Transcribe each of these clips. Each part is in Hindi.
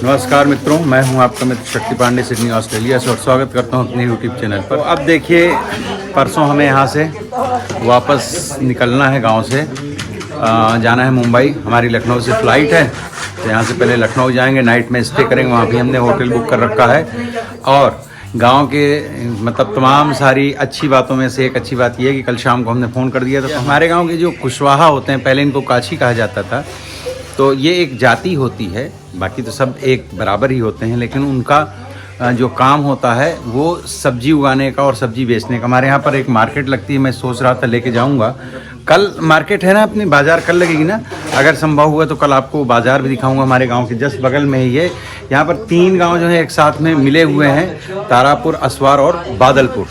नमस्कार मित्रों, मैं हूं आपका मित्र शक्ति पांडे, सिडनी ऑस्ट्रेलिया से, और स्वागत करता हूं अपने यूट्यूब चैनल पर। अब देखिए, परसों हमें यहां से वापस निकलना है गांव से, जाना है मुंबई। हमारी लखनऊ से फ़्लाइट है, तो यहाँ से पहले लखनऊ जाएंगे, नाइट में स्टे करेंगे। वहाँ भी हमने होटल बुक कर रखा है। और गांव के मतलब तमाम सारी अच्छी बातों में से एक अच्छी बात यह है कि कल शाम को हमने फ़ोन कर दिया था। तो हमारे गाँव के जो कुशवाहा होते हैं, पहले इनको काछी कहा जाता था, तो ये एक जाति होती है, बाकी तो सब एक बराबर ही होते हैं, लेकिन उनका जो काम होता है वो सब्जी उगाने का और सब्जी बेचने का। हमारे यहाँ पर एक मार्केट लगती है, मैं सोच रहा था लेके जाऊँगा। कल मार्केट है ना, अपनी बाज़ार कल लगेगी ना, अगर संभव हुआ तो कल आपको बाज़ार भी दिखाऊंगा। हमारे गांव के जस्ट बगल में ही है। यहाँ पर 3 गांव जो है एक साथ में मिले हुए हैं, तारापुर, असवार और बादलपुर,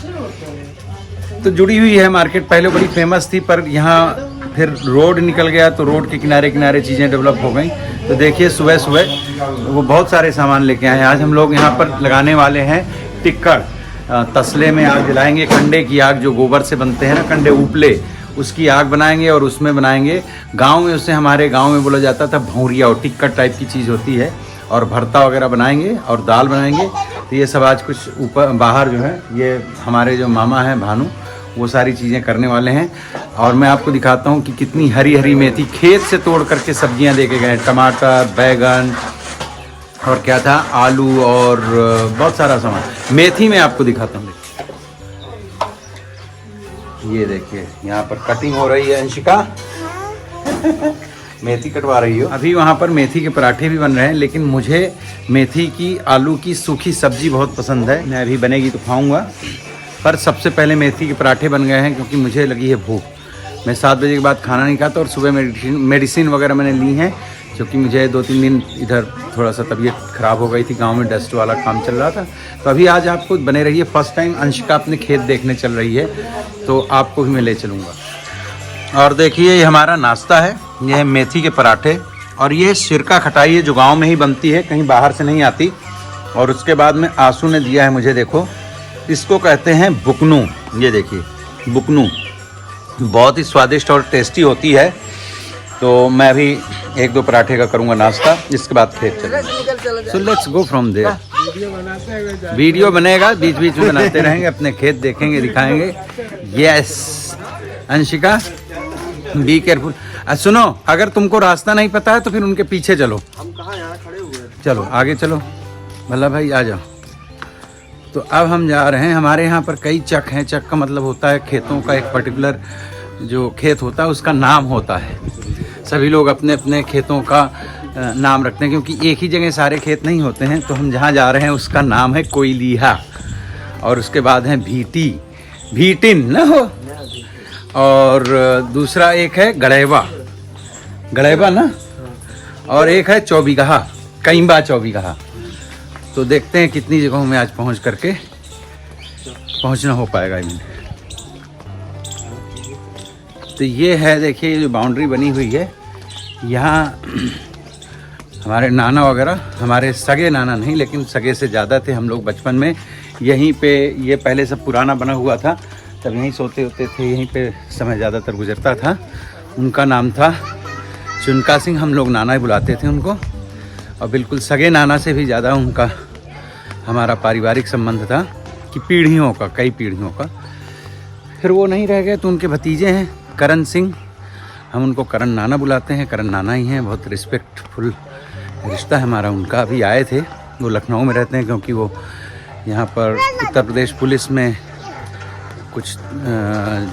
तो जुड़ी हुई है मार्केट। पहले बड़ी फेमस थी, पर यहाँ फिर रोड निकल गया, तो रोड के किनारे किनारे चीज़ें डेवलप हो गई। तो देखिए, सुबह सुबह वो बहुत सारे सामान लेके आए हैं। आज हम लोग यहाँ पर लगाने वाले हैं टिक्कड़। तसले में आग जलाएंगे, कंडे की आग, जो गोबर से बनते हैं ना कंडे, उपले, उसकी आग बनाएंगे और उसमें बनाएंगे। गांव में उससे, हमारे गांव में बोला जाता था भौरिया, और टिक्कड़ टाइप की चीज़ होती है, और भरता वगैरह बनाएंगे और दाल बनाएंगे। तो ये सब आज कुछ ऊपर बाहर जो है, ये हमारे जो मामा हैं भानु, वो सारी चीज़ें करने वाले हैं। और मैं आपको दिखाता हूँ कि कितनी हरी हरी मेथी खेत से तोड़ करके सब्जियाँ दे के गए। टमाटर, बैगन और क्या था, आलू और बहुत सारा सामान। मेथी में आपको दिखाता हूँ, ये देखिए यहाँ पर कटिंग हो रही है। अंशिका मेथी कटवा रही हो। अभी वहाँ पर मेथी के पराठे भी बन रहे हैं, लेकिन मुझे मेथी की आलू की सूखी सब्जी बहुत पसंद है। मैं अभी बनेगी तो खाऊंगा, पर सबसे पहले मेथी के पराठे बन गए हैं, क्योंकि मुझे लगी है भूख। मैं 7 बजे के बाद खाना नहीं खाता, और सुबह मेडिसिन वगैरह मैंने ली हैं, क्योंकि मुझे 2-3 दिन इधर थोड़ा सा तबीयत ख़राब हो गई थी। गांव में डस्ट वाला काम चल रहा था। तो अभी आज आपको बने रहिए। फर्स्ट टाइम अंशिका अपने खेत देखने चल रही है, तो आपको भी मैं ले चलूँगा। और देखिए, ये हमारा नाश्ता है, ये है मेथी के पराठे, और ये सिरका खटाई है, जो गाँव में ही बनती है, कहीं बाहर से नहीं आती। और उसके बाद में आंसू ने दिया है मुझे, देखो, इसको कहते हैं बुकनू। ये देखिए बुकनू, बहुत ही स्वादिष्ट और टेस्टी होती है। तो मैं अभी 1-2 पराठे का करूँगा नाश्ता, इसके बाद खेत चलेंगे। So let's go from there. Video बनेगा, बीच बीच में बनाते रहेंगे, अपने खेत देखेंगे, दिखाएंगे। Yes Anshika, be careful. सुनो, अगर तुमको रास्ता नहीं पता है तो फिर उनके पीछे चलो। हम कहाँ, यहाँ खड़े हुए हैं। चलो आगे चलो, भला भाई आ जाओ। तो अब हम जा रहे हैं। हमारे यहाँ पर कई चक हैं। चक का मतलब होता है खेतों का, एक पर्टिकुलर जो खेत होता है उसका नाम होता है। सभी लोग अपने अपने खेतों का नाम रखते हैं, क्योंकि एक ही जगह सारे खेत नहीं होते हैं। तो हम जहाँ जा रहे हैं उसका नाम है कोयलीहा, और उसके बाद है भीटी, भीटिन न हो, और दूसरा एक है गड़ेवा, गड़ेवा ना, और एक है चौबीगहा, कईम्बा चौबीगहा। तो देखते हैं कितनी जगहों में आज पहुंचना हो पाएगा इनमें। तो ये है, देखिए, ये जो बाउंड्री बनी हुई है, यहाँ हमारे नाना वगैरह, हमारे सगे नाना नहीं, लेकिन सगे से ज़्यादा थे हम लोग बचपन में। यहीं पे, ये पहले सब पुराना बना हुआ था, तब यहीं सोते होते थे, यहीं पे समय ज़्यादातर गुजरता था। उनका नाम था चुनका सिंह, हम लोग नाना ही बुलाते थे उनको। और बिल्कुल सगे नाना से भी ज़्यादा उनका हमारा पारिवारिक संबंध था, कि पीढ़ियों का, कई पीढ़ियों का। फिर वो नहीं रह गए, तो उनके भतीजे हैं करण सिंह, हम उनको करण नाना बुलाते हैं। करण नाना ही हैं, बहुत रिस्पेक्टफुल रिश्ता है हमारा उनका। अभी आए थे, वो लखनऊ में रहते हैं, क्योंकि वो यहाँ पर उत्तर प्रदेश पुलिस में कुछ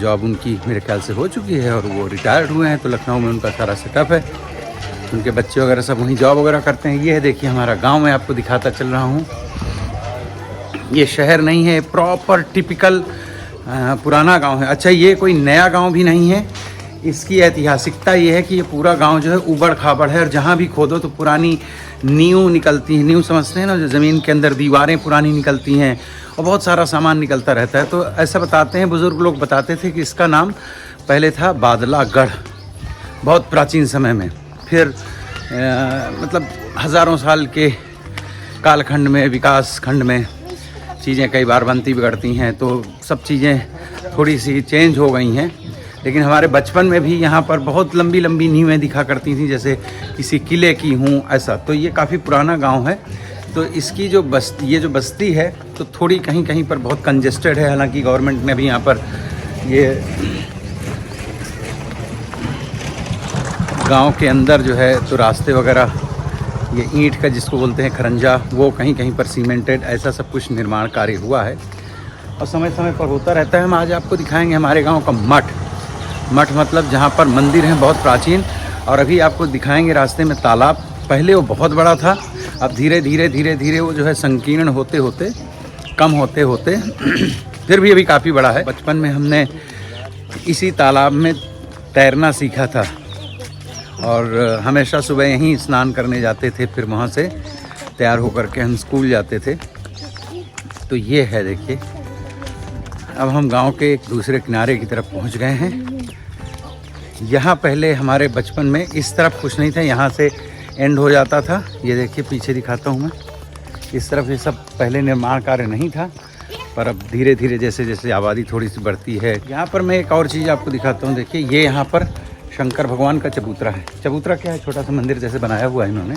जॉब उनकी मेरे ख्याल से हो चुकी है, और वो रिटायर्ड हुए हैं। तो लखनऊ में उनका सारा सेटअप है, उनके बच्चे वगैरह सब वहीं जॉब वगैरह करते हैं। ये है, देखिए, हमारा गांव में आपको दिखाता चल रहा हूँ। ये शहर नहीं है, प्रॉपर टिपिकल पुराना गांव है। अच्छा, ये कोई नया गांव भी नहीं है। इसकी ऐतिहासिकता ये है कि ये पूरा गांव जो है उबड़ खाबड़ है, और जहाँ भी खोदो तो पुरानी नींव निकलती है। नींव समझते हैं ना, जो ज़मीन के अंदर दीवारें पुरानी निकलती हैं, और बहुत सारा सामान निकलता रहता है। तो ऐसा बताते हैं, बुज़ुर्ग लोग बताते थे कि इसका नाम पहले था बादलागढ़, बहुत प्राचीन समय में। फिर मतलब हज़ारों साल के कालखंड में, विकास खंड में चीज़ें कई बार बनती बिगड़ती हैं, तो सब चीज़ें थोड़ी सी चेंज हो गई हैं। लेकिन हमारे बचपन में भी यहाँ पर बहुत लंबी लंबी नींवें दिखा करती थी, जैसे किसी किले की हूँ ऐसा। तो ये काफ़ी पुराना गांव है। तो इसकी जो ये जो बस्ती है तो थोड़ी कहीं कहीं पर बहुत कंजेस्टेड है। हालांकि गवर्नमेंट ने भी यहाँ पर ये गांव के अंदर जो है तो रास्ते वगैरह, ये ईंट का जिसको बोलते हैं खरंजा, वो कहीं कहीं पर सीमेंटेड, ऐसा सब कुछ निर्माण कार्य हुआ है और समय समय पर होता रहता है। हम आज आपको दिखाएंगे हमारे गांव का मठ मतलब जहां पर मंदिर हैं बहुत प्राचीन। और अभी आपको दिखाएंगे रास्ते में तालाब। पहले वो बहुत बड़ा था, अब धीरे धीरे वो जो है संकीर्ण होते होते कम होते होते फिर भी अभी काफ़ी बड़ा है। बचपन में हमने इसी तालाब में तैरना सीखा था और हमेशा सुबह यहीं स्नान करने जाते थे, फिर वहाँ से तैयार होकर के हम स्कूल जाते थे। तो ये है, देखिए अब हम गांव के एक दूसरे किनारे की तरफ पहुंच गए हैं। यहाँ पहले हमारे बचपन में इस तरफ कुछ नहीं था, यहाँ से एंड हो जाता था। ये देखिए पीछे दिखाता हूँ मैं, इस तरफ ये सब पहले निर्माण कार्य नहीं था, पर अब धीरे धीरे जैसे जैसे आबादी थोड़ी सी बढ़ती है। यहाँ पर मैं एक और चीज़ आपको दिखाता हूँ। देखिए ये यहाँ पर शंकर भगवान का चबूतरा है। चबूतरा क्या है, छोटा सा मंदिर जैसे बनाया हुआ है इन्होंने।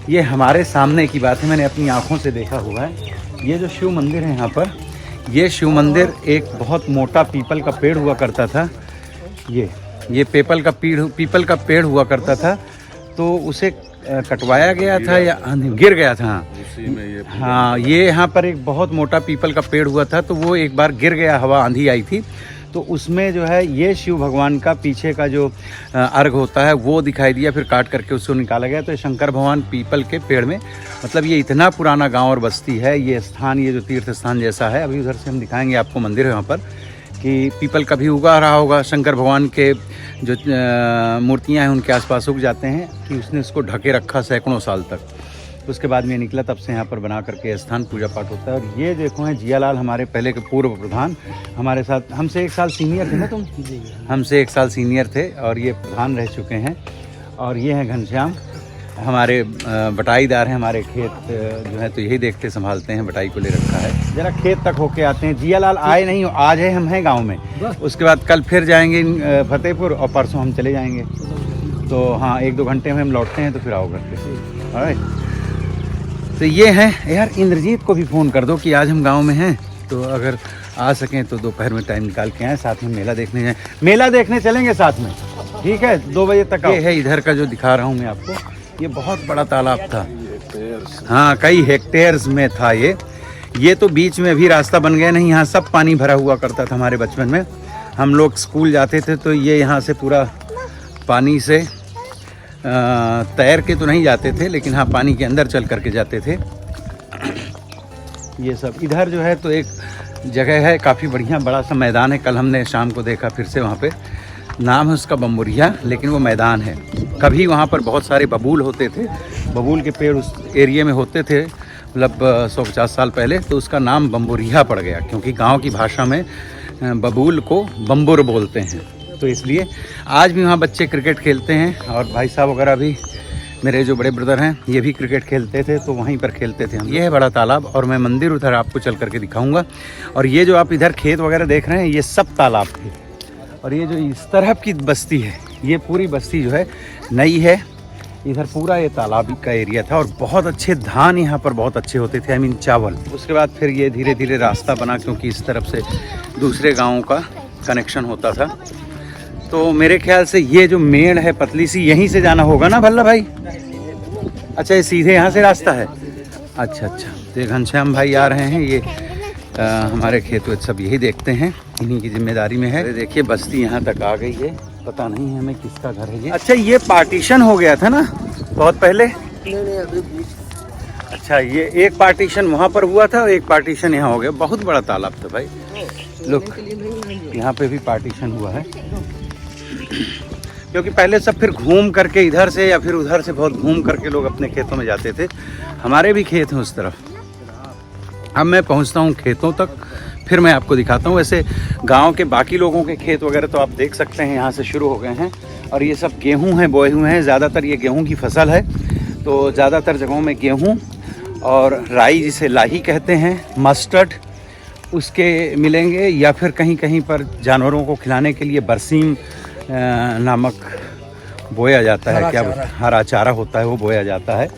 ये हमारे सामने की बात है, मैंने अपनी आँखों से देखा हुआ है। ये जो शिव मंदिर है यहाँ पर, ये शिव मंदिर एक बहुत मोटा पीपल का पेड़ हुआ करता था। ये पीपल का पेड़ हुआ करता था, तो उसे कटवाया गया था या गिर गया था। हाँ, ये यहाँ पर एक बहुत मोटा पीपल का पेड़ हुआ था, तो वो एक बार गिर गया, हवा आंधी आई थी, तो उसमें जो है ये शिव भगवान का पीछे का जो अर्घ होता है वो दिखाई दिया, फिर काट करके उसको निकाला गया। तो शंकर भगवान पीपल के पेड़ में, मतलब ये इतना पुराना गांव और बस्ती है। ये स्थान, ये जो तीर्थ स्थान जैसा है, अभी उधर से हम दिखाएंगे आपको मंदिर है वहाँ पर, कि पीपल कभी उगा रहा होगा, शंकर भगवान के जो मूर्तियाँ हैं उनके आसपास उग जाते हैं, कि उसने उसको ढके रखा सैकड़ों साल तक। उसके बाद में निकला, तब से यहाँ पर बना करके स्थान पूजा पाठ होता है। और ये देखो हैं जियालाल, हमारे पहले के पूर्व प्रधान, हमारे साथ हमसे 1 साल सीनियर थे ना तुम? हमसे 1 साल सीनियर थे और ये प्रधान रह चुके हैं। और ये हैं घनश्याम, हमारे बटाईदार हैं। हमारे खेत जो है तो यही देखते संभालते हैं, बटाई को ले रखा है। जरा खेत तक होके आते हैं। जियालाल आए नहीं, आज है, हम हैं गाँव में। उसके बाद कल फिर जाएंगे फतेहपुर और परसों हम चले जाएंगे। तो हाँ, 1-2 घंटे में हम लौटते हैं, तो फिर आओ करके। तो ये हैं यार, इंद्रजीत को भी फ़ोन कर दो कि आज हम गांव में हैं, तो अगर आ सकें तो दोपहर में टाइम निकाल के आएँ, साथ में मेला देखने जाएँ। मेला देखने चलेंगे साथ में, ठीक है? 2 बजे तक। ये है इधर का जो दिखा रहा हूँ मैं आपको, ये बहुत बड़ा तालाब था। हाँ, कई हेक्टेयर्स में था ये तो बीच में भी रास्ता बन गया नहीं, यहाँ सब पानी भरा हुआ करता था। हमारे बचपन में हम लोग स्कूल जाते थे तो ये यहाँ से पूरा पानी से तैर के तो नहीं जाते थे, लेकिन हाँ पानी के अंदर चल करके जाते थे। ये सब इधर जो है तो एक जगह है, काफ़ी बढ़िया बड़ा सा मैदान है। कल हमने शाम को देखा फिर से वहाँ पे, नाम है उसका बम्बुरिया, लेकिन वो मैदान है। कभी वहाँ पर बहुत सारे बबूल होते थे, बबूल के पेड़ उस एरिया में होते थे, मतलब 150 साल पहले। तो उसका नाम बम्बुरिया पड़ गया, क्योंकि गाँव की भाषा में बबूल को बम्बुर बोलते हैं। तो इसलिए आज भी वहाँ बच्चे क्रिकेट खेलते हैं, और भाई साहब वगैरह भी, मेरे जो बड़े ब्रदर हैं, ये भी क्रिकेट खेलते थे, तो वहीं पर खेलते थे हम। ये है बड़ा तालाब, और मैं मंदिर उधर आपको चल करके दिखाऊंगा। और ये जो आप इधर खेत वगैरह देख रहे हैं, ये सब तालाब थे। और ये जो इस तरफ की बस्ती है, ये पूरी बस्ती जो है नई है। इधर पूरा ये तालाब का एरिया था, और बहुत अच्छे धान यहाँ पर बहुत अच्छे होते थे, आई मीन चावल। उसके बाद फिर ये धीरे धीरे रास्ता बना, क्योंकि इस तरफ से दूसरे गाँवों का कनेक्शन होता था। तो मेरे ख्याल से ये जो मेड़ है पतली सी, यहीं से जाना होगा ना भल्ला भाई? अच्छा, ये सीधे यहाँ से रास्ता है? अच्छा। तो ये घनश्याम भाई आ रहे हैं, ये हमारे खेत वेत सब यही देखते हैं, इन्हीं की जिम्मेदारी में है। देखिए बस्ती यहाँ तक आ गई है, पता नहीं है हमें किसका घर है ये। अच्छा, ये पार्टीशन हो गया था ना बहुत पहले? अच्छा, ये एक पार्टीशन वहाँ पर हुआ था और एक पार्टीशन यहाँ हो गया। बहुत बड़ा तालाब था भाई। लोग यहाँ पे भी पार्टीशन हुआ है, क्योंकि पहले सब फिर घूम करके इधर से या फिर उधर से बहुत घूम करके लोग अपने खेतों में जाते थे। हमारे भी खेत हैं उस तरफ। अब मैं पहुंचता हूं खेतों तक, फिर मैं आपको दिखाता हूं। वैसे गांव के बाकी लोगों के खेत वगैरह तो आप देख सकते हैं, यहाँ से शुरू हो गए हैं। और ये सब गेहूं हैं, बोए हुए हैं। ज़्यादातर ये गेहूं की फसल है, तो ज़्यादातर जगहों में गेहूँ और राई, जिसे लाही कहते हैं, मस्टर्ड उसके मिलेंगे, या फिर कहीं कहीं पर जानवरों को खिलाने के लिए बरसीम नामक बोया जाता है, क्या हरा चारा होता है, वो बोया जाता है,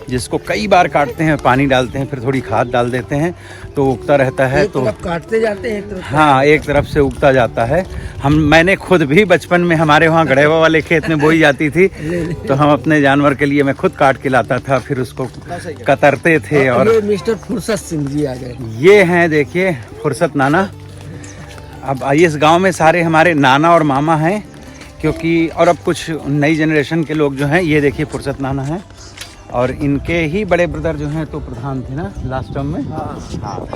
जिसको कई बार काटते हैं, पानी डालते हैं, फिर थोड़ी खाद डाल देते हैं तो उगता रहता है। तो काटते जाते हैं, एक तरफ हाँ, एक तरफ से उगता जाता है। मैंने खुद भी बचपन में हमारे वहाँ गढ़ेवा वाले खेत में बोई जाती थी तो हम अपने जानवर के लिए मैं खुद काट के लाता था, फिर उसको कतरते थे। और ये मिस्टर फुर्सत सिंह जी आ गए। ये हैं, देखिए, फुर्सत नाना। अब इस गांव में सारे हमारे नाना और मामा हैं, क्योंकि और अब कुछ नई जनरेशन के लोग जो हैं, ये देखिए फुर्सत नाना हैं, और इनके ही बड़े ब्रदर जो हैं तो प्रधान थे ना लास्ट टर्म में। हाँ,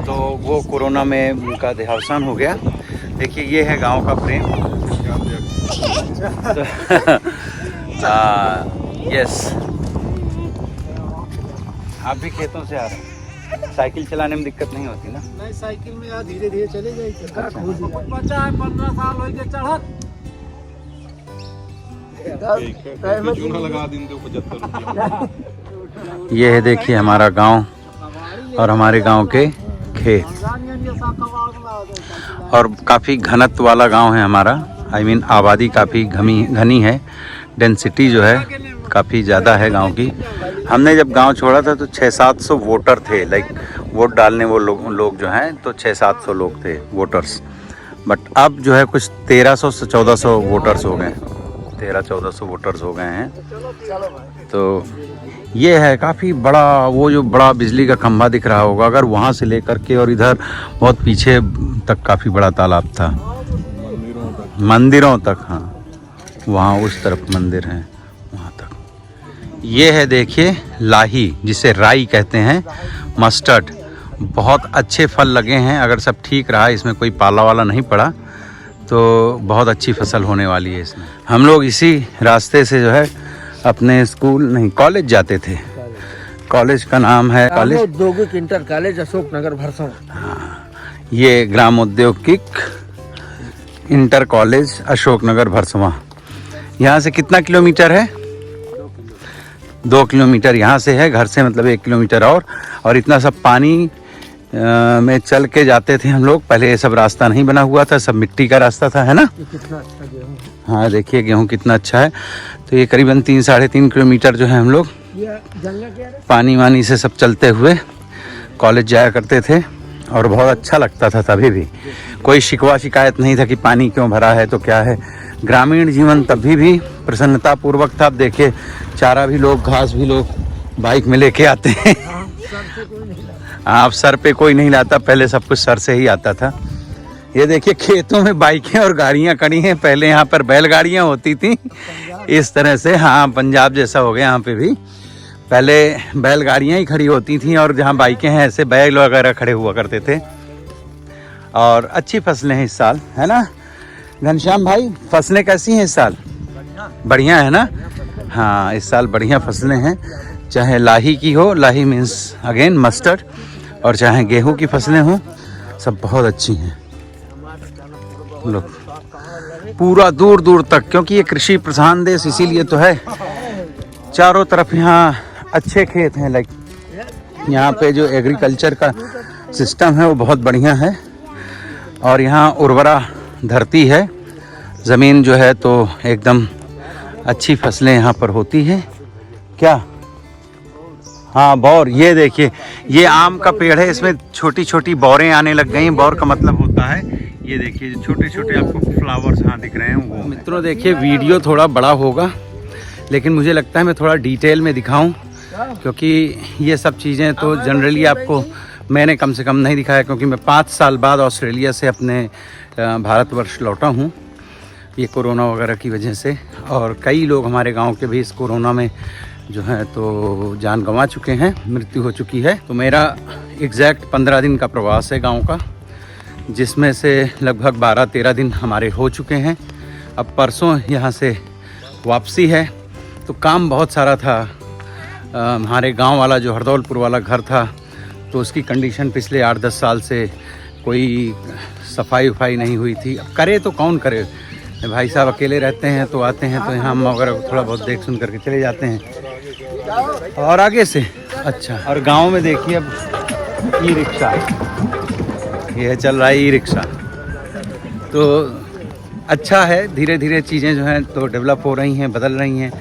तो वो कोरोना में उनका देहावसान हो गया। देखिए ये है गांव का प्रेम। यस, आप भी खेतों से आ रहे हैं, साइकिल चलाने में दिक्कत नहीं होती ना? नहीं, साइकिल में यार धीरे धीरे चले जाए। 15 साल हो गए चढ़त। ये है, देखिए हमारा गांव और हमारे गांव के खेत, और काफ़ी घनत्व वाला गांव है हमारा। आई मीन आबादी काफ़ी घनी है, डेंसिटी जो है काफ़ी ज़्यादा है गांव की। हमने जब गांव छोड़ा था तो 600-700 वोटर थे, लाइक वोट डालने वो लोग जो हैं तो 600-700 लोग थे वोटर्स। बट अब जो है कुछ 1300 से 1400 वोटर्स हो गए, 1300-1400 वोटर्स हो गए हैं। तो ये है काफ़ी बड़ा, वो जो बड़ा बिजली का खंभा दिख रहा होगा, अगर वहाँ से लेकर के और इधर बहुत पीछे तक काफ़ी बड़ा तालाब था, मंदिरों तक। हाँ, वहाँ उस तरफ मंदिर हैं, वहाँ तक। ये है, देखिए, लाही, जिसे राई कहते हैं, मस्टर्ड। बहुत अच्छे फल लगे हैं, अगर सब ठीक रहा, इसमें कोई पाला वाला नहीं पड़ा तो बहुत अच्छी फसल होने वाली है इसमें। हम लोग इसी रास्ते से जो है अपने स्कूल नहीं कॉलेज जाते थे। कॉलेज का नाम है कॉलेज औद्योगिक इंटर कॉलेज अशोकनगर भरसों। हाँ, ये ग्राम औद्योगिक इंटर कॉलेज अशोकनगर भरसवा। यहाँ से कितना किलोमीटर है? 2 किलोमीटर यहाँ से है, घर से मतलब 1 किलोमीटर। और इतना सब पानी में चल के जाते थे हम लोग। पहले ये सब रास्ता नहीं बना हुआ था, सब मिट्टी का रास्ता था, है ना? कितना अच्छा गेहूं। हाँ, देखिए गेहूं कितना अच्छा है। तो ये करीबन 3-3.5 किलोमीटर जो है हम लोग पानी वानी से सब चलते हुए कॉलेज जाया करते थे, और बहुत अच्छा लगता था। तभी भी कोई शिकवा शिकायत नहीं था कि पानी क्यों भरा है तो क्या है। ग्रामीण जीवन तभी भी प्रसन्नता पूर्वक था। अब देखिए, चारा भी लोग, घास भी लोग बाइक में लेके आते हैं। आप सर पे कोई नहीं लाता, पहले सब कुछ सर से ही आता था। ये देखिए, खेतों में बाइकें और गाड़ियां खड़ी हैं। पहले यहाँ पर बैलगाड़ियां होती थी इस तरह से। हाँ, पंजाब जैसा हो गया यहाँ पे भी। पहले बैलगाड़ियां ही खड़ी होती थी, और जहाँ बाइकें हैं ऐसे बैल वगैरह खड़े हुआ करते थे। और अच्छी फसलें हैं इस साल, है ना घनश्याम भाई? फसलें कैसी हैं इस साल? बढ़िया है ना? हाँ, इस साल बढ़िया फसलें हैं, चाहे लाही की हो, लाही मीन्स अगेन मस्टर्ड, और चाहे गेहूं की फसलें हों, सब बहुत अच्छी हैं। लोग पूरा दूर दूर तक, क्योंकि ये कृषि प्रधान देश इसीलिए तो है, चारों तरफ यहाँ अच्छे खेत हैं। लाइक यहाँ पे जो एग्रीकल्चर का सिस्टम है वो बहुत बढ़िया है, और यहाँ उर्वरा धरती है, ज़मीन जो है तो एकदम अच्छी फसलें यहाँ पर होती हैं। क्या? हाँ, बौर। ये देखिए, ये आम का पेड़ है, इसमें छोटी छोटी बौरें आने लग गई हैं। बौर का मतलब होता है, ये देखिए छोटे छोटे आपको फ्लावर्स यहाँ दिख रहे हैं वो। मित्रों देखिए, वीडियो थोड़ा बड़ा होगा, लेकिन मुझे लगता है मैं थोड़ा डिटेल में दिखाऊं, क्योंकि ये सब चीज़ें तो जनरली आपको मैंने कम से कम नहीं दिखाया, क्योंकि मैं 5 साल बाद ऑस्ट्रेलिया से अपने भारतवर्ष लौटा हूँ, ये कोरोना वगैरह की वजह से। और कई लोग हमारे गांव के भी इस कोरोना में जो है तो जान गंवा चुके हैं, मृत्यु हो चुकी है। तो मेरा एग्जैक्ट 15 दिन का प्रवास है गांव का, जिसमें से लगभग 12-13 दिन हमारे हो चुके हैं। अब परसों यहाँ से वापसी है। तो काम बहुत सारा था। हमारे गांव वाला जो हरदौलपुर वाला घर था, तो उसकी कंडीशन पिछले 8-10 साल से कोई सफाई वफाई नहीं हुई थी। अब करे तो कौन करे, भाई साहब अकेले रहते हैं तो आते हैं तो यहाँ वगैरह थोड़ा बहुत देख सुन करके चले जाते हैं। और आगे से अच्छा, और गांव में देखिए अब ई रिक्शा, ये चल रहा है ई रिक्शा। तो अच्छा है, धीरे धीरे चीज़ें जो हैं तो डेवलप हो रही हैं, बदल रही हैं,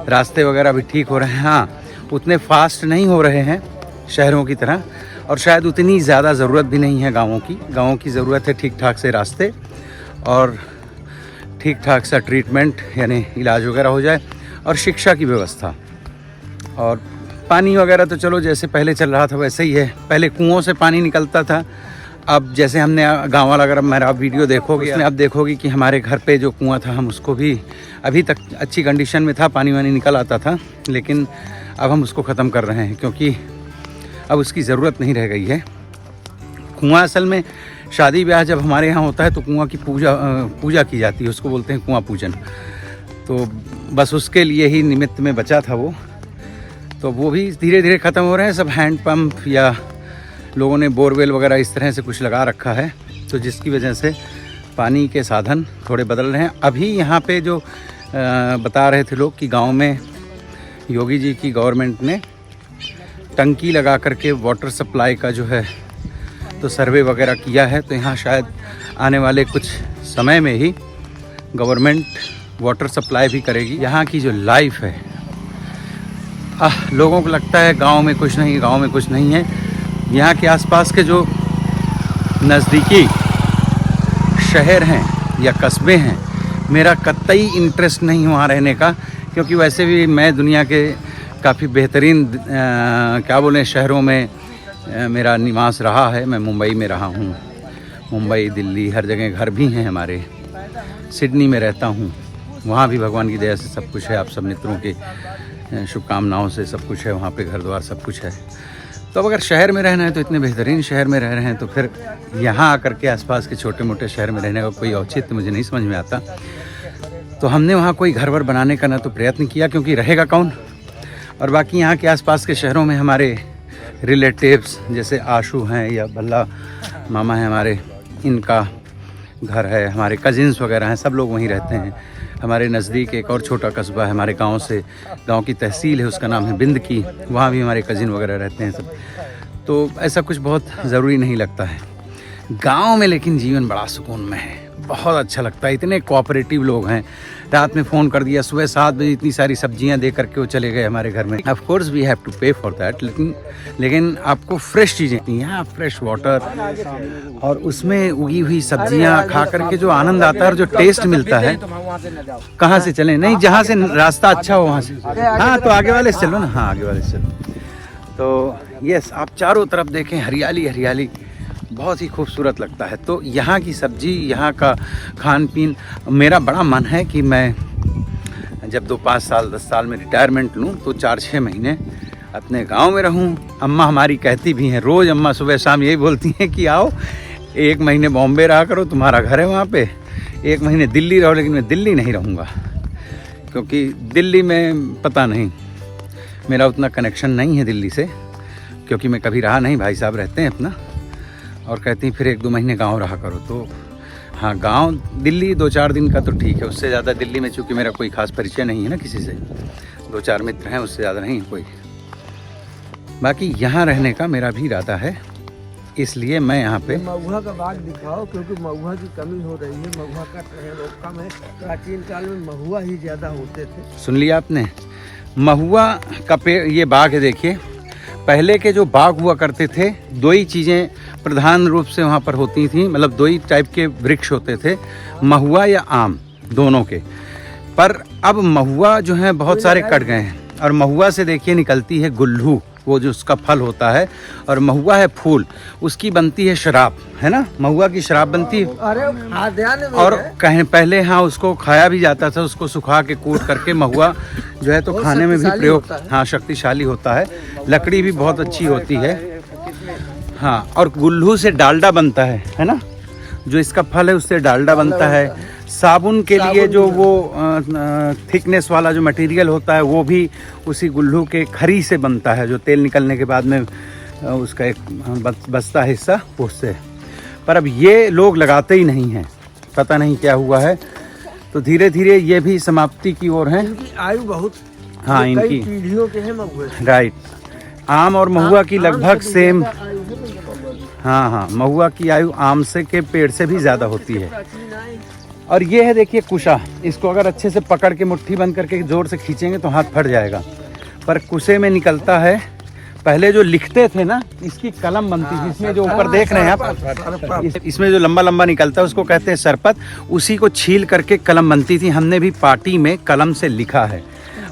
रास्ते वगैरह भी ठीक हो रहे हैं। हाँ, उतने फास्ट नहीं हो रहे हैं शहरों की तरह, और शायद उतनी ज़्यादा ज़रूरत भी नहीं है गाँवों की। गाँवों की ज़रूरत है ठीक ठाक से रास्ते और ठीक ठाक सा ट्रीटमेंट, यानी इलाज वगैरह हो जाए, और शिक्षा की व्यवस्था। और पानी वगैरह तो चलो जैसे पहले चल रहा था वैसे ही है। पहले कुओं से पानी निकलता था, अब जैसे हमने गांव वाला, अगर मेरा वीडियो देखोगे उसमें आप देखोगे कि हमारे घर पे जो कुआं था, हम उसको भी अभी तक अच्छी कंडीशन में था, पानी वानी निकल आता था, लेकिन अब हम उसको ख़त्म कर रहे हैं क्योंकि अब उसकी ज़रूरत नहीं रह गई है। कुआं असल में शादी ब्याह जब हमारे यहाँ होता है तो कुआं की पूजा की जाती है, उसको बोलते हैं कुआं पूजन। तो बस उसके लिए ही निमित्त में बचा था वो, तो वो भी धीरे धीरे ख़त्म हो रहे हैं। सब हैंड पंप या लोगों ने बोरवेल वगैरह इस तरह से कुछ लगा रखा है, तो जिसकी वजह से पानी के साधन थोड़े बदल रहे हैं। अभी यहाँ पे जो बता रहे थे लोग कि गांव में योगी जी की गवर्नमेंट ने टंकी लगा करके वाटर सप्लाई का जो है तो सर्वे वगैरह किया है, तो यहाँ शायद आने वाले कुछ समय में ही गवर्नमेंट वाटर सप्लाई भी करेगी। यहाँ की जो लाइफ है, लोगों को लगता है गांव में कुछ नहीं, गांव में कुछ नहीं है। यहाँ के आसपास के जो नज़दीकी शहर हैं या कस्बे हैं, मेरा कतई इंटरेस्ट नहीं वहाँ रहने का, क्योंकि वैसे भी मैं दुनिया के काफ़ी बेहतरीन क्या बोलें शहरों में मेरा निवास रहा है। मैं मुंबई में रहा हूँ, मुंबई, दिल्ली, हर जगह घर भी हैं हमारे। सिडनी में रहता हूँ, वहाँ भी भगवान की दया से सब कुछ है, आप सब मित्रों के शुभकामनाओं से सब कुछ है, वहाँ पे घर द्वार सब कुछ है। तो अब अगर शहर में रहना है तो इतने बेहतरीन शहर में रह रहे हैं, तो फिर यहाँ आकर के आसपास के छोटे मोटे शहर में रहने का कोई औचित्य मुझे नहीं समझ में आता। तो हमने वहाँ कोई घर वर बनाने का ना तो प्रयत्न किया, क्योंकि रहेगा कौन। और बाकी यहाँ के आसपास के शहरों में हमारे रिलेटिव्स जैसे आशू हैं या भल्ला मामा हैं हमारे, इनका घर है, हमारे कजिन्स वगैरह हैं, सब लोग वहीं रहते हैं। हमारे नज़दीक एक और छोटा कस्बा है हमारे गांव से, गांव की तहसील है, उसका नाम है बिंद की, वहाँ भी हमारे कजिन वगैरह रहते हैं सब। तो ऐसा कुछ बहुत ज़रूरी नहीं लगता है गांव में, लेकिन जीवन बड़ा सुकून में है, बहुत अच्छा लगता है। इतने कोऑपरेटिव लोग हैं, रात में फ़ोन कर दिया, सुबह 7 बजे इतनी सारी सब्जियां दे करके वो चले गए हमारे घर में। Of course we have to pay for that, लेकिन आपको फ्रेश चीज़ें यहाँ, फ्रेश वाटर और उसमें उगी हुई सब्जियां खा करके जो आनंद आता है और जो टेस्ट मिलता है। कहाँ से चलें? नहीं, जहाँ से रास्ता अच्छा हो वहाँ से। हाँ, तो आगे वाले से चलो ना। हाँ, आगे वाले से चलो। तो यस, आप चारों तरफ देखें, हरियाली हरियाली, बहुत ही खूबसूरत लगता है। तो यहाँ की सब्जी, यहाँ का खान पीन, मेरा बड़ा मन है कि मैं जब 2-5 साल 10 साल में रिटायरमेंट लूँ तो 4-6 महीने अपने गांव में रहूँ। अम्मा हमारी कहती भी हैं, रोज़ अम्मा सुबह शाम यही बोलती हैं कि आओ 1 महीने बॉम्बे रहा करो, तुम्हारा घर है वहाँ पे, 1 महीने दिल्ली रहो। लेकिन मैं दिल्ली नहीं रहूँगा, क्योंकि दिल्ली में पता नहीं, मेरा उतना कनेक्शन नहीं है दिल्ली से, क्योंकि मैं कभी रहा नहीं। भाई साहब रहते हैं अपना, और कहती हैं फिर 1-2 महीने गांव रहा करो। तो हाँ, गांव दिल्ली 2-4 दिन का तो ठीक है, उससे ज़्यादा दिल्ली में चूँकि मेरा कोई ख़ास परिचय नहीं है ना किसी से, 2-4 मित्र हैं, उससे ज़्यादा नहीं है कोई। बाकी यहाँ रहने का मेरा भी इरादा है, इसलिए मैं यहाँ पे। महुआ का बाग दिखाओ, क्योंकि महुआ की कमी हो रही है, महुआ का लोग कम है। प्राचीन काल में महुआ ही ज़्यादा होते थे। सुन लिया आपने, महुआ का पेड़, ये बाग है देखिए। पहले के जो बाग हुआ करते थे, 2 ही चीज़ें प्रधान रूप से वहाँ पर होती थी, मतलब 2 ही टाइप के वृक्ष होते थे, महुआ या आम, दोनों के। पर अब महुआ जो है बहुत सारे कट गए हैं, और महुआ से देखिए निकलती है गुल्लू, वो जो उसका फल होता है, और महुआ है फूल, उसकी बनती है शराब, है ना, महुआ की शराब बनती है। अरे और कहीं पहले हाँ उसको खाया भी जाता था, उसको सुखा के कूट करके महुआ जो है तो खाने में भी प्रयोग, हाँ, शक्तिशाली होता है। लकड़ी भी बहुत अच्छी होती है। हाँ, और गुल्लू से डालडा बनता है ना, जो इसका फल है उससे डालडा बनता है। साबुन के लिए जो वो थिकनेस वाला जो मटेरियल होता है वो भी उसी गुल्लू के खरी से बनता है, जो तेल निकलने के बाद में उसका एक बचता हिस्सा उससे। पर अब ये लोग लगाते ही नहीं हैं, पता नहीं क्या हुआ है। तो धीरे धीरे ये भी समाप्ति की ओर है। आयु बहुत, हाँ, इनकी पीढ़ियों के हैं महुए। राइट। आम और महुआ की लगभग सेम, हाँ हाँ, महुआ की आयु आम से के पेड़ से भी ज़्यादा होती है। प्राचीन आए। और ये है देखिए कुशा, इसको अगर अच्छे से पकड़ के मुट्ठी बंद करके ज़ोर से खींचेंगे तो हाथ फट जाएगा। पर कुशे में निकलता है, पहले जो लिखते थे ना, इसकी कलम बनती थी। इसमें जो ऊपर देख रहे हैं आप, इसमें जो लंबा लंबा निकलता है उसको कहते हैं सरपत। उसी को छील करके कलम बनती थी। हमने भी पार्टी में कलम से लिखा है।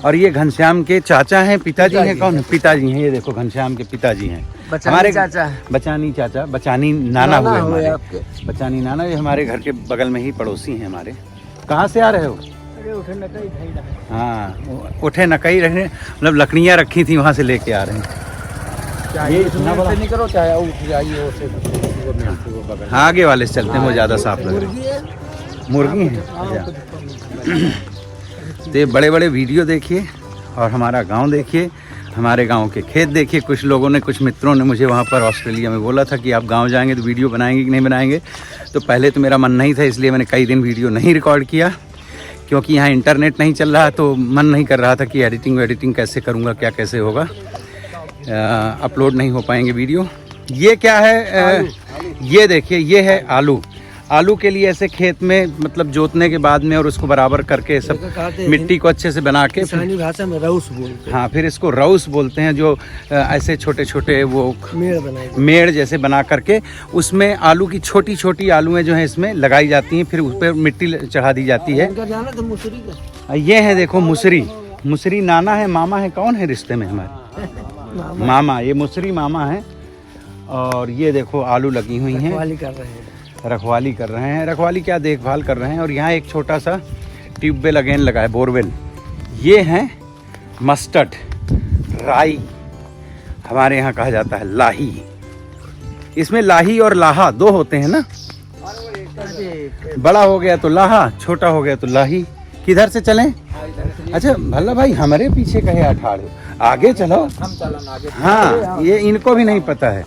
और ये घनश्याम के चाचा हैं, पिताजी हैं। कौन? पिताजी हैं। ये देखो घनश्याम के पिताजी हैं हमारे चाचा। बचानी चाचा, बचानी नाना हुए हमारे। आपके। बचानी नाना ये हमारे घर के बगल में ही पड़ोसी हैं हमारे। कहाँ से आ रहे हो? अरे उठे न कहीं भाई रहा। हाँ, उठे नकई रखने, मतलब लकड़ियाँ रखी थी वहाँ से लेके आ रहे हैं। ये इतना बड़ा नहीं करो, चाहे उठ जाइए। आगे वाले से चलते हैं, वो ज़्यादा साफ लग रहे हैं। मुर्गी हैं। तो ये बड़े बड़े वीडियो देखिए और हमारा गांव देखिए, हमारे गांव के खेत देखिए। कुछ लोगों ने, कुछ मित्रों ने मुझे वहाँ पर ऑस्ट्रेलिया में बोला था कि आप गांव जाएंगे तो वीडियो बनाएंगे कि नहीं बनाएंगे। तो पहले तो मेरा मन नहीं था, इसलिए मैंने कई दिन वीडियो नहीं रिकॉर्ड किया, क्योंकि यहाँ इंटरनेट नहीं चल रहा। तो मन नहीं कर रहा था कि एडिटिंग कैसे करूँगा, क्या कैसे होगा, अपलोड नहीं हो पाएंगे वीडियो। ये क्या है? ये देखिए, ये है आलू। आलू के लिए ऐसे खेत में मतलब जोतने के बाद में और उसको बराबर करके सब मिट्टी को अच्छे से बना के, किसानी भाषा में रऊस बोलते हैं। हाँ, फिर इसको रऊस बोलते हैं। जो ऐसे छोटे छोटे वो मेड़ जैसे बना करके उसमें आलू की छोटी छोटी आलूएं जो हैं इसमें लगाई जाती हैं। फिर उस पर मिट्टी चढ़ा दी जाती है। ये है देखो मुसरी। मुसरी नाना है, मामा है, कौन है रिश्ते में हमारे? मामा। ये मुसरी मामा है। और ये देखो आलू लगी हुई हैं, रखवाली कर रहे हैं। रखवाली क्या, देखभाल कर रहे हैं। और यहाँ एक छोटा सा ट्यूबवेल अगेन लगा है, बोरवेल। ये है मस्टर्ड, राई, हमारे यहाँ कहा जाता है लाही। इसमें लाही और लाहा दो होते हैं ना। बड़ा हो गया तो लाहा, छोटा हो गया तो लाही। किधर से चलें? अच्छा भल्ला भाई, हमारे पीछे कहे अठाड़, आगे चलो। हाँ, ये इनको भी नहीं पता है।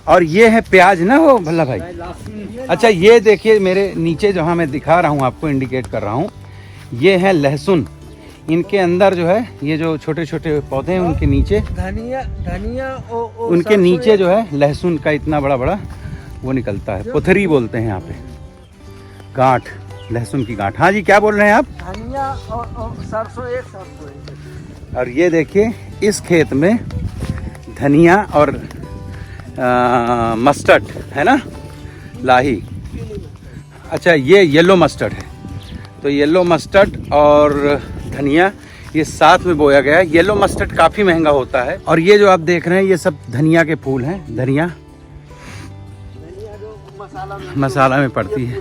और ये है प्याज ना वो भल्ला भाई। अच्छा ये देखिए मेरे नीचे जहाँ मैं दिखा रहा हूँ, आपको इंडिकेट कर रहा हूँ, ये है लहसुन। इनके अंदर जो है ये जो छोटे छोटे पौधे हैं उनके नीचे धनिया उनके नीचे जो है लहसुन का इतना बड़ा बड़ा वो निकलता है। पुथरी बोलते हैं यहाँ पे, गांठ, लहसुन की गांठ। हाँ जी, क्या बोल रहे हैं आप? धनिया और सरसों एक। और ये देखिए इस खेत में धनिया और मस्टर्ड है ना, लाही। अच्छा ये येलो मस्टर्ड है। तो येलो मस्टर्ड और धनिया ये साथ में बोया गया है। येलो मस्टर्ड काफ़ी महंगा होता है। और ये जो आप देख रहे हैं ये सब धनिया के फूल हैं। धनिया मसाला में पड़ती है।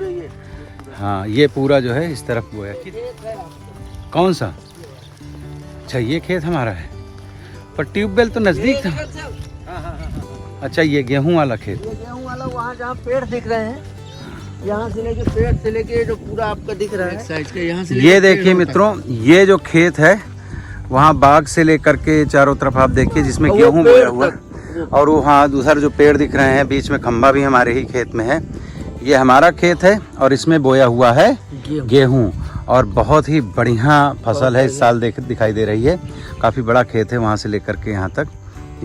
हाँ, ये पूरा जो है इस तरफ बोया। कौन सा? अच्छा ये खेत हमारा है, पर ट्यूबवेल तो नज़दीक था। अच्छा ये गेहूं वाला खेत, गेहूं वाला वहाँ जहाँ पेड़ दिख रहे हैं, यहाँ से लेके पेड़ से लेके जो पूरा आपका दिख रहा है साइड के, यहाँ से ये देखिए मित्रों, ये जो खेत है वहाँ बाग से लेकर के चारों तरफ आप देखिए जिसमें गेहूं बोया हुआ है। और वो हाँ उधर जो पेड़ दिख रहे हैं, बीच में खंभा भी हमारे ही खेत में है। ये हमारा खेत है और इसमें बोया हुआ है गेहूं। और बहुत ही बढ़िया फसल है इस साल दिखाई दे रही है। काफ़ी बड़ा खेत है वहाँ से लेकर के यहाँ तक।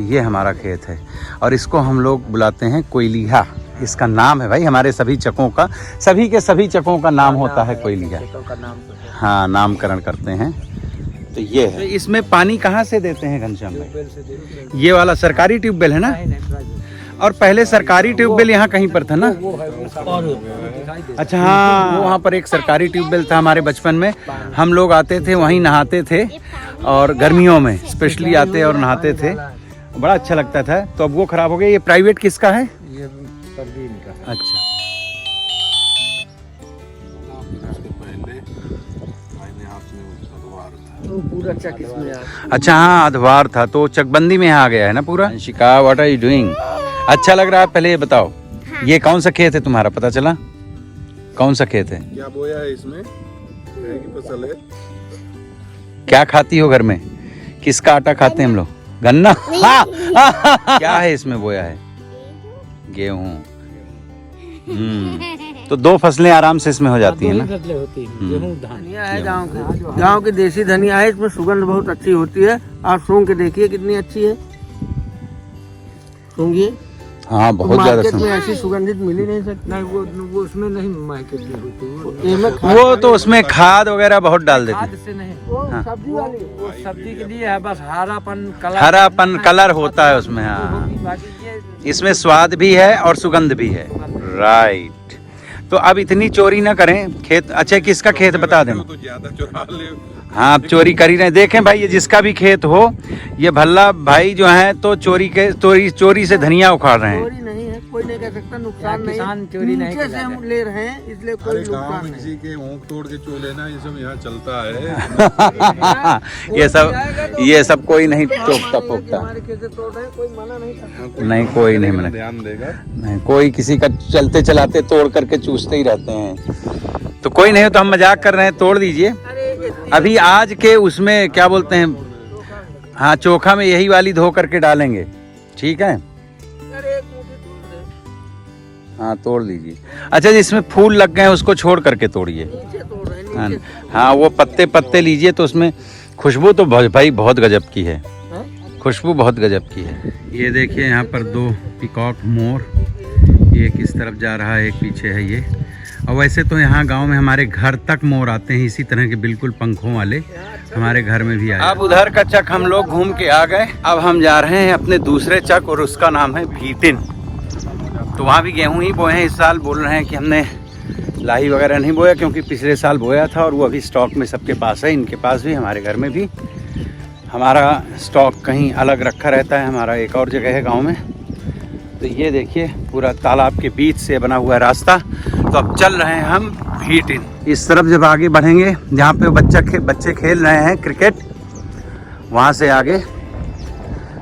ये हमारा खेत है और इसको हम लोग बुलाते हैं कोयलिया। इसका नाम है भाई, हमारे सभी चकों का, सभी के सभी चकों का नाम होता है कोयलिया। हाँ, नामकरण करते हैं। तो ये है। इसमें पानी कहाँ से देते हैं घनश्याम भाई? ये वाला सरकारी ट्यूबवेल है ना? और पहले सरकारी ट्यूबवेल यहाँ कहीं पर था ना? अच्छा हाँ, वहाँ पर एक सरकारी ट्यूबवेल था हमारे बचपन में। हम लोग आते थे वहीं नहाते थे और गर्मियों में स्पेशली आते और नहाते थे, बड़ा अच्छा लगता था। तो अब वो खराब हो गया। ये प्राइवेट किसका है? ये परवीन का। अच्छा, तो पूरा चक इसमें अच्छा हाँ अधवार था तो चकबंदी में यहाँ आ गया है ना पूरा। शिका, व्हाट आर यू डूइंग? अच्छा लग रहा है। पहले ये बताओ, ये कौन सा खेत है तुम्हारा, पता चला कौन सा खेत है? क्या बोया है इसमें? की फसल है। क्या खाती हो घर में? किसका आटा खाते हैं हम लोग? गन्ना। क्या है इसमें बोया है? गेहूं। तो दो फसलें आराम से इसमें हो जाती है ना। धनिया है गांव की देसी धनिया है। इसमें सुगंध बहुत अच्छी होती है। आप सूंघ के देखिए कितनी अच्छी है, सूंघिए। हाँ बहुत ज्यादा मार्केट में ऐसी सुगंधित मिल ही नहीं सकती। नहीं वो उसमें नहीं मार्केट में होती वो तो उसमें खाद वगैरह बहुत डाल देते खाद से नहीं। वो हाँ। सब्जी वाली वो सब्जी के लिए है, बस हरापन हरापन कलर होता है उसमें। हाँ बाकी ये इसमें स्वाद भी है और सुगंध भी है। राइट। तो अब इतनी चोरी ना करें खेत। अच्छा किसका खेत बता दें। तो ज्यादा चुरा ले। हाँ आप चोरी कर ही रहे हैं। देखें भाई ये जिसका भी खेत हो, ये भल्ला भाई जो है तो चोरी से धनिया उखाड़ रहे हैं। चोरी नहीं है, कोई नहीं कह सकता नुकसान नहीं। किसान चोरी नहीं से हम ले रहे हैं इसलिए कोई अरे गाँव नुकसान में नहीं। किसी के ऊँट तोड़ के चो लेना ये सब यहाँ चलता है। ये सब कोई नहीं टोकता पोकता। हमारे खेत से तोड़ रहे हैं, कोई मना नहीं करता। नहीं कोई नहीं मना ध्यान देगा। नहीं, कोई किसी का चलते चलाते तोड़ करके चूसते ही रहते हैं। तो कोई नहीं हो तो हम मजाक कर रहे हैं, तोड़ दीजिए। अभी आज के उसमें क्या बोलते हैं, हाँ चोखा में यही वाली धो करके डालेंगे। ठीक है हाँ तोड़ लीजिए। अच्छा जिसमें फूल लग गए हैं उसको छोड़ करके तोड़िए। हाँ हाँ वो पत्ते पत्ते लीजिए तो उसमें खुशबू तो भाई बहुत गजब की है। खुशबू बहुत गजब की है। ये देखिए यहाँ पर 2 पीकॉक मोर, एक इस तरफ जा रहा है, एक पीछे है ये। और वैसे तो यहाँ गांव में हमारे घर तक मोर आते हैं इसी तरह के बिल्कुल पंखों वाले, हमारे घर में भी आए। अब उधर का चक हम लोग घूम के आ गए। अब हम जा रहे हैं अपने दूसरे चक और उसका नाम है भीटिन। तो वहाँ भी गेहूँ ही बोए हैं इस साल। बोल रहे हैं कि हमने लाही वगैरह नहीं बोया क्योंकि पिछले साल बोया था और वो अभी स्टॉक में सबके पास है, इनके पास भी, हमारे घर में भी। हमारा स्टॉक कहीं अलग रखा रहता है, हमारा एक और जगह है गाँव में। तो ये देखिए पूरा तालाब के बीच से बना हुआ रास्ता। तो अब चल रहे हैं हम भीटिन। इस तरफ जब आगे बढ़ेंगे जहाँ पे बच्चे खेल रहे हैं क्रिकेट, वहाँ से आगे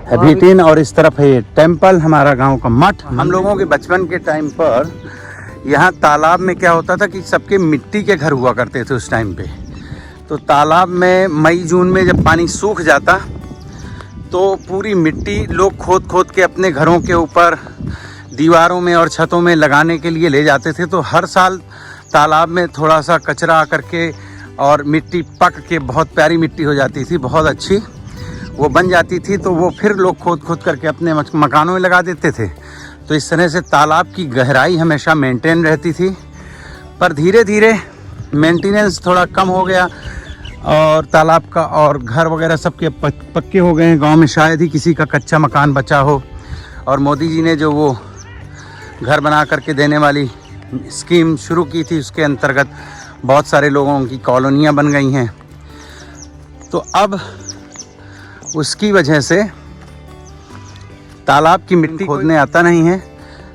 है भीटिन और इस तरफ है ये टेम्पल, हमारा गांव का मठ। हम लोगों के बचपन के टाइम पर यहाँ तालाब में क्या होता था कि सबके मिट्टी के घर हुआ करते थे उस टाइम पे। तो तालाब में मई जून में जब पानी सूख जाता तो पूरी मिट्टी लोग खोद खोद के अपने घरों के ऊपर, दीवारों में और छतों में लगाने के लिए ले जाते थे। तो हर साल तालाब में थोड़ा सा कचरा आकर के और मिट्टी पक के बहुत प्यारी मिट्टी हो जाती थी, बहुत अच्छी वो बन जाती थी। तो वो फिर लोग खोद खोद करके अपने मकानों में लगा देते थे। तो इस तरह से तालाब की गहराई हमेशा मेंटेन रहती थी। पर धीरे धीरे मेंटेनेंस थोड़ा कम हो गया और तालाब का और घर वगैरह सबके पक्के हो गए हैं। गांव में शायद ही किसी का कच्चा मकान बचा हो। और मोदी जी ने जो वो घर बना करके देने वाली स्कीम शुरू की थी उसके अंतर्गत बहुत सारे लोगों की कॉलोनियां बन गई हैं। तो अब उसकी वजह से तालाब की मिट्टी खोदने आता नहीं है,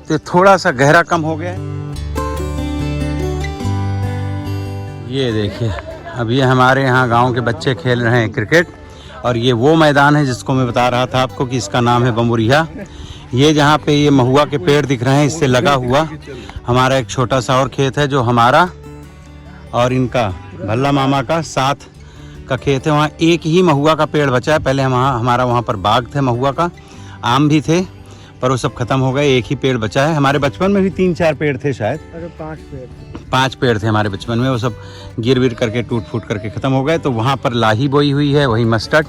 तो थोड़ा सा गहरा कम हो गया है। ये देखिए अब ये हमारे यहाँ गांव के बच्चे खेल रहे हैं क्रिकेट। और ये वो मैदान है जिसको मैं बता रहा था आपको कि इसका नाम है बमुरिया। ये जहाँ पे ये महुआ के पेड़ दिख रहे हैं इससे लगा हुआ हमारा एक छोटा सा और खेत है जो हमारा और इनका भल्ला मामा का साथ का खेत है। वहाँ एक ही महुआ का पेड़ बचा है। पहले हमारा वहाँ पर बाग थे महुआ का, आम भी थे, पर वो सब खत्म हो गए। एक ही पेड़ बचा है। हमारे बचपन में भी 3-4 पेड़ थे शायद। अरे 5 पेड़ थे हमारे बचपन में, वो सब गिर विर करके टूट फूट करके ख़त्म हो गए। तो वहाँ पर लाही बोई हुई है, वही मस्टर्ड।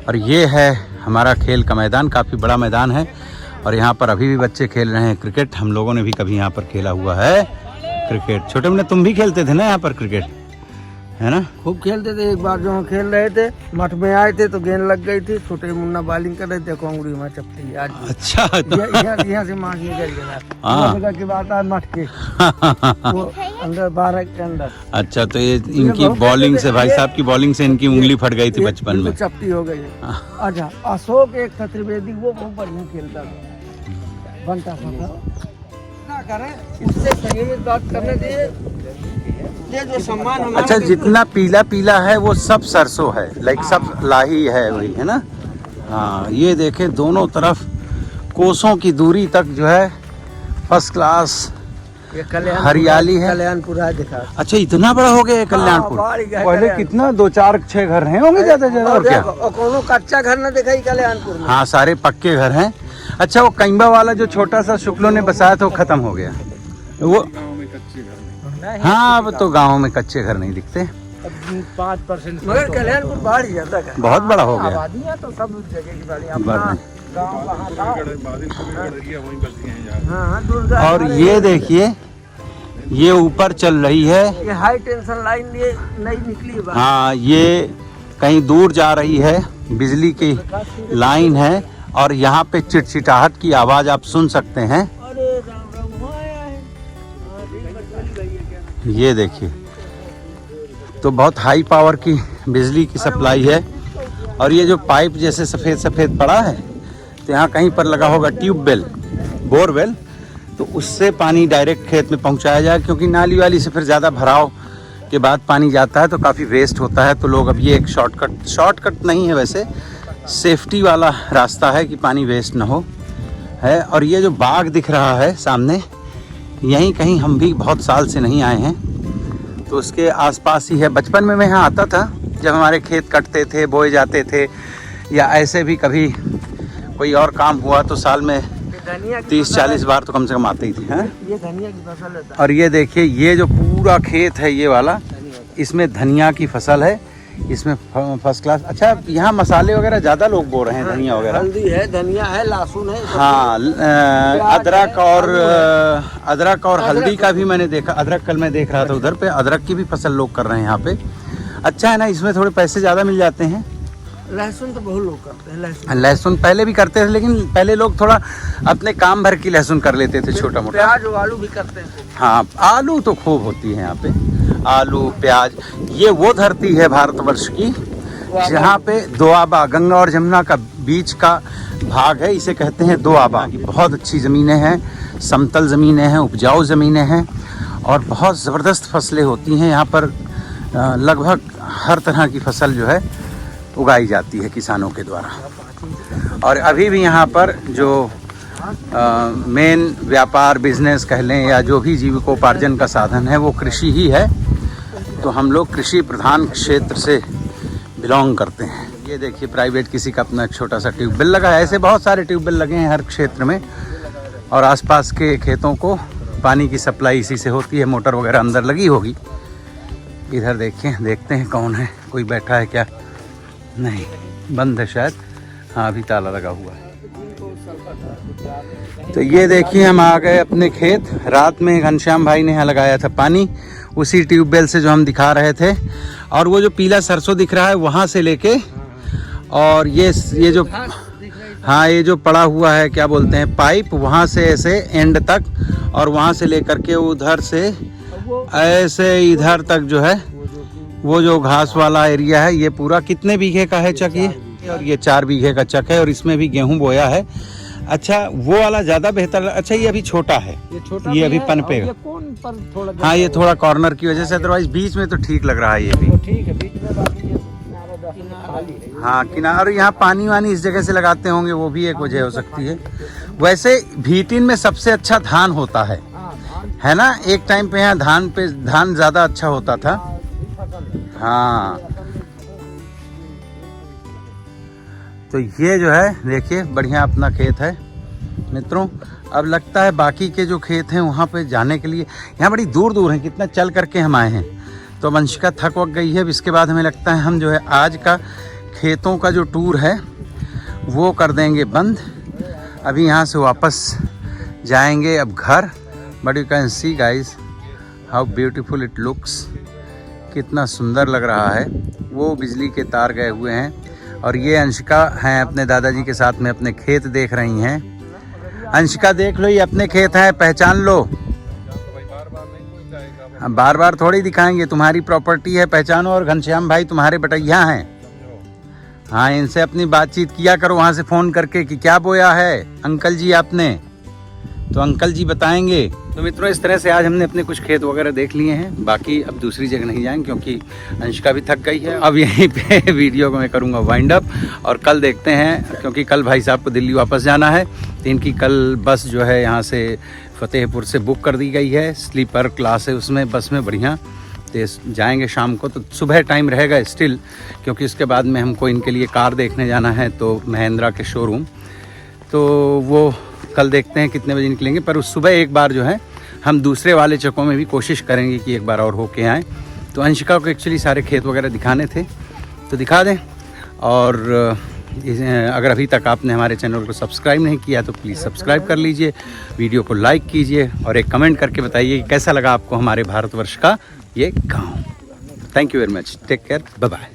और ये है हमारा खेल का मैदान, काफ़ी बड़ा मैदान है। और यहाँ पर अभी भी बच्चे खेल रहे हैं क्रिकेट। हम लोगों ने भी कभी यहाँ पर खेला हुआ है क्रिकेट। छोटे में तुम भी खेलते थे ना यहाँ पर क्रिकेट, है ना? खूब खेलते थे। एक बार जो हम खेल रहे थे मठ में आए थे तो गेंद लग गई थी, छोटे मुन्ना बॉलिंग कर रहे थे, कोंगड़ी में चपटी आज अच्छा यहाँ से मार निकल गया की बात है मठ के वो अंदर 12 के अंदर। अच्छा तो ये इनकी बॉलिंग से, भाई साहब की बॉलिंग से इनकी उंगली फट गई थी बचपन में, चपटी हो गई। अच्छा अशोक एक था त्रिवेदी, वो बहुत बढ़िया खेलता था, बनता था। क्या करें, इससे संयमित बात करने दिए। ये जो सम्मान अच्छा जितना पीला पीला है वो सब सरसों है, लाइक सब लाही है वही, है ना? हाँ ये देखे दोनों तरफ कोसों की दूरी तक जो है फर्स्ट क्लास हरियाली है। कल्याणपुर है दिखा। अच्छा इतना बड़ा हो गया है कल्याणपुर? पहले कितना 2-4-6 घर हैं होंगे ज्यादा ज्यादा, और क्या? कोनो कच्चा घर न दिखाई कल्याणपुर में। हाँ सारे पक्के घर हैं। अच्छा वो कैंबा वाला जो छोटा सा शुक्लों ने बसाया था वो खत्म हो गया वो। हाँ अब तो गाँव में कच्चे घर नहीं दिखते। 5% मगर कल्याणपुर बाढ़ ही जाता है, बहुत बड़ा हो गया। आबादी है तो सब जगह की बाढ़। गाँव कहाँ था। वहीं बसती हैं यार। हाँ दुर्गा। और ये देखिए, ये ऊपर चल रही है। ये हाई टेंशन लाइन ये नई निकली है। हाँ, ये कहीं दूर जा रही है, बिजली की लाइन है। और यहाँ पे चिटचिटाहट की आवाज़ आप सुन सकते हैं। अरे राम राम, वहाँ आया है। ये देखिए, तो बहुत हाई पावर की बिजली की सप्लाई है। और ये जो पाइप जैसे सफ़ेद सफ़ेद पड़ा है, तो यहाँ कहीं पर लगा होगा ट्यूबवेल, बोरवेल, तो उससे पानी डायरेक्ट खेत में पहुँचाया जाए। क्योंकि नाली वाली से फिर ज़्यादा भराव के बाद पानी जाता है तो काफ़ी वेस्ट होता है। तो लोग अब ये एक शॉर्टकट नहीं है, वैसे सेफ्टी वाला रास्ता है कि पानी वेस्ट ना हो है। और ये जो बाग दिख रहा है सामने, यहीं कहीं हम भी बहुत साल से नहीं आए हैं, तो उसके आसपास ही है। बचपन में मैं यहाँ आता था जब हमारे खेत कटते थे, बोए जाते थे, या ऐसे भी कभी कोई और काम हुआ तो साल में 30-40 बार तो कम से कम आते ही थे। हैं? ये धनिया की फसल है। और ये देखिए, ये जो पूरा खेत है ये वाला, इसमें धनिया की फसल है। इसमें फर्स्ट क्लास। अच्छा, यहाँ मसाले वगैरह ज़्यादा लोग बो रहे हैं, धनिया वगैरह। हल्दी है, धनिया है, लहसुन है। हाँ, अदरक और हल्दी का भी मैंने देखा। अदरक कल मैं देख रहा था उधर पे, अदरक की भी फसल लोग कर रहे हैं यहाँ पे। अच्छा है ना, इसमें थोड़े पैसे ज़्यादा मिल जाते हैं। लहसुन तो बहुत लोग करते हैं। लहसुन पहले भी करते थे, लेकिन पहले लोग थोड़ा अपने काम भर की लहसुन कर लेते थे, छोटा मोटा। प्याज और आलू भी करते हैं। हाँ, आलू तो खूब होती है यहाँ पे, आलू प्याज। ये वो धरती है भारतवर्ष की जहाँ पे दोआबा, गंगा और जमुना का बीच का भाग है, इसे कहते हैं दोआबा। बहुत अच्छी ज़मीनें हैं, समतल ज़मीनें हैं, उपजाऊ ज़मीनें हैं, और बहुत ज़बरदस्त फसलें होती हैं यहाँ पर। लगभग हर तरह की फसल जो है उगाई जाती है किसानों के द्वारा। और अभी भी यहाँ पर जो मेन व्यापार, बिजनेस कह लें, या जो भी जीविकोपार्जन का साधन है, वो कृषि ही है। तो हम लोग कृषि प्रधान क्षेत्र से बिलोंग करते हैं। ये देखिए, प्राइवेट किसी का अपना छोटा सा ट्यूबवेल लगा है। ऐसे बहुत सारे ट्यूबवेल लगे हैं हर क्षेत्र में, और आसपास के खेतों को पानी की सप्लाई इसी से होती है। मोटर वगैरह अंदर लगी होगी। इधर देखिए, देखते हैं कौन है, कोई बैठा है क्या? नहीं, बंद है शायद। हाँ, अभी ताला लगा हुआ है। तो ये देखिए, हम आ गए अपने खेत। रात में घनश्याम भाई ने यहाँ लगाया था पानी, उसी ट्यूबवेल से जो हम दिखा रहे थे। और वो जो पीला सरसों दिख रहा है, वहाँ से लेके, और ये जो, हाँ, ये जो पड़ा हुआ है, क्या बोलते हैं, पाइप, वहाँ से ऐसे एंड तक, और वहाँ से लेकर के उधर से ऐसे इधर तक जो है, वो जो घास वाला एरिया है, ये पूरा कितने बीघे का है चक ये? और ये 4 बीघे का चक है, और इसमें भी गेहूं बोया है। अच्छा, वो वाला ज़्यादा बेहतर। अच्छा, ये अभी छोटा है, ये अभी पनपेगा। हाँ, ये थोड़ा कॉर्नर की वजह से, अदरवाइज बीच में तो ठीक लग रहा है ये भी। ठीक है, बीच में बाकी ये खाली है। हाँ, किनारे यहाँ पानी वानी इस जगह से लगाते होंगे, वो भी एक वजह हो सकती है। वैसे भीटिन में सबसे अच्छा धान होता है ना? एक टाइम पे यहाँ धान ज़्यादा अच्छा होता था। हाँ, तो ये जो है देखिए, बढ़िया अपना खेत है मित्रों। अब लगता है बाकी के जो खेत हैं वहाँ पे जाने के लिए, यहाँ बड़ी दूर दूर हैं, कितना चल करके हम आए हैं। तो वंशिका थक वक गई है। अब इसके बाद हमें लगता है हम जो है आज का खेतों का जो टूर है वो कर देंगे बंद। अभी यहाँ से वापस जाएंगे अब घर। But you can see guys how beautiful it looks. कितना सुंदर लग रहा है। वो बिजली के तार गए हुए हैं, और ये अंशिका हैं अपने दादाजी के साथ में अपने खेत देख रही हैं। अंशिका देख लो, ये अपने खेत हैं, पहचान लो। हम बार बार थोड़ी दिखाएंगे, तुम्हारी प्रॉपर्टी है, पहचानो। और घनश्याम भाई तुम्हारे बटैया हैं। हाँ, इनसे अपनी बातचीत किया करो वहाँ से फ़ोन करके कि क्या बोया है अंकल जी आपने, तो अंकल जी बताएंगे। तो मित्रों, इस तरह से आज हमने अपने कुछ खेत वगैरह देख लिए हैं। बाकी अब दूसरी जगह नहीं जाएंगे क्योंकि अंशिका भी थक गई है। अब यहीं पे वीडियो को मैं करूँगा वाइंड अप, और कल देखते हैं, क्योंकि कल भाई साहब को दिल्ली वापस जाना है। तो इनकी कल बस जो है यहाँ से फतेहपुर से बुक कर दी गई है, स्लीपर क्लास है उसमें, बस में बढ़िया। तो जाएंगे शाम को, तो सुबह टाइम रहेगा स्टिल, क्योंकि उसके बाद में हमको इनके लिए कार देखने जाना है, तो महिंद्रा के शोरूम। तो वो कल देखते हैं कितने बजे निकलेंगे। पर उस सुबह एक बार जो है हम दूसरे वाले चकों में भी कोशिश करेंगे कि एक बार और होके आएँ। तो अंशिका को एक्चुअली सारे खेत वगैरह दिखाने थे, तो दिखा दें। और अगर अभी तक आपने हमारे चैनल को सब्सक्राइब नहीं किया तो प्लीज़ सब्सक्राइब कर लीजिए, वीडियो को लाइक कीजिए और एक कमेंट करके बताइए कि कैसा लगा आपको हमारे भारतवर्ष का ये गाँव। Thank you very much, take care, bye bye.